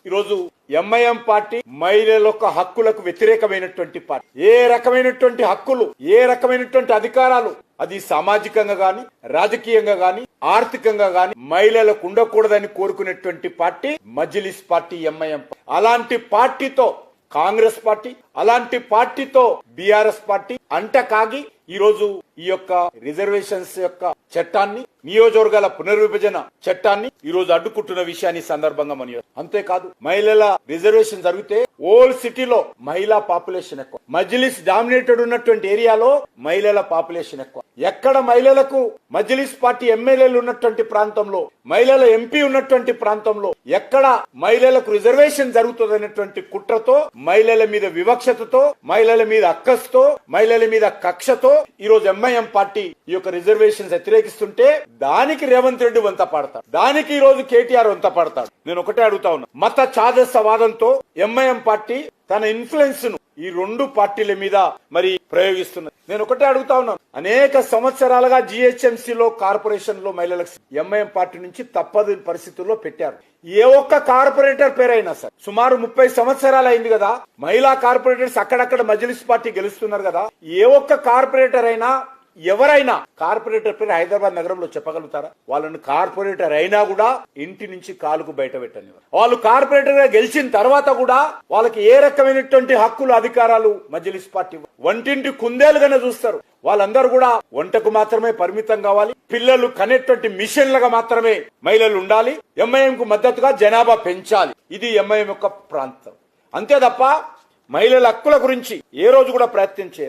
ఈరోజు MIM party మహిళల యొక్క హక్కులకు వ్యతిరేకమైనటువంటి పార్టీ. ఏ రకమైనటువంటి హక్కులు, ఏ రకమైనటువంటి అధికారాలు అది సామాజికంగా గాని, రాజకీయంగా గాని, ఆర్థికంగా గాని మహిళలకు ఉండకూడదని కోరుకునేటువంటి పార్టీ మజ్లిస్ పార్టీ, ఎంఐఎం. అలాంటి పార్టీతో కాంగ్రెస్ పార్టీ, అలాంటి పార్టీతో బీఆర్ఎస్ పార్టీ అంటకాగి ఈరోజు ఈ యొక్క రిజర్వేషన్స్ యొక్క చట్టాన్ని, నియోజకవర్గాల పునర్విభజన చట్టాన్ని ఈరోజు అడ్డుకుంటున్న విషయాన్ని సందర్భంగా మనం. అంతేకాదు మహిళల రిజర్వేషన్ జరిగితే ఓల్డ్ సిటీలో మహిళా పాపులేషన్ ఎక్కువ, మజ్లిస్ డామినేటెడ్ ఉన్నటువంటి ఏరియాలో మహిళల పాపులేషన్ ఎక్కువ. ఎక్కడ మహిళలకు మజ్లిస్ పార్టీ ఎమ్మెల్యేలు ఉన్నటువంటి ప్రాంతంలో, మహిళల ఎంపీ ఉన్నటువంటి ప్రాంతంలో ఎక్కడ మహిళలకు రిజర్వేషన్ జరుగుతుందనేటువంటి కుట్రతో, మహిళల మీద వివక్షతతో, మహిళల మీద అక్కస్తో, మహిళల మీద కక్షతో ఈరోజు ఎంఐఎం పార్టీ ఈ యొక్క రిజర్వేషన్స్ వ్యతిరేకిస్తుంటే దానికి రేవంత్ రెడ్డి వంత పాడతాడు, దానికి ఈ రోజు కేటీఆర్ వంత పాడతాడు. నేను ఒకటే అడుగుతా ఉన్నా, మత ఛాదసవాదంతో ఎంఐఎం పార్టీ తన ఇన్ఫ్లుయెన్స్ ను ఈ రెండు పార్టీల మీద మరి ప్రయోగిస్తున్నది. నేను ఒకటే అడుగుతా ఉన్నాను, అనేక సంవత్సరాలుగా జిహెచ్ఎంసీలో కార్పొరేషన్ లో మహిళలకు ఎంఐఎం పార్టీ నుంచి తప్పని పరిస్థితుల్లో పెట్టారు. ఏ ఒక్క కార్పొరేటర్ పేరైనా సరే, సుమారు 30 సంవత్సరాలు అయింది కదా, మహిళా కార్పొరేటర్స్ అక్కడక్కడ మజ్లిస్ పార్టీ గెలుస్తున్నారు కదా, ఏ ఒక్క కార్పొరేటర్ అయినా, ఎవరైనా కార్పొరేటర్ పేరు హైదరాబాద్ నగరంలో చెప్పగలుగుతారా? వాళ్ళని కార్పొరేటర్ అయినా కూడా ఇంటి నుంచి కాలుకు బయట పెట్టని వాళ్ళు కార్పొరేటర్ గా గెలిచిన తర్వాత కూడా వాళ్ళకి ఏ రకమైనటువంటి హక్కులు, అధికారాలు మజ్లిస్ పార్టీ వంటింటి కుందేలుగానే చూస్తారు. వాళ్ళందరూ కూడా వంటకు మాత్రమే పరిమితం కావాలి, పిల్లలు కనేటువంటి మిషన్లుగా మాత్రమే మహిళలు ఉండాలి, ఎంఐఎం కు మద్దతుగా జనాభా పెంచాలి. ఇది ఎంఐఎం యొక్క ప్రాంతం. అంతే తప్ప మహిళల హక్కుల గురించి ఏ రోజు కూడా ప్రయత్నించే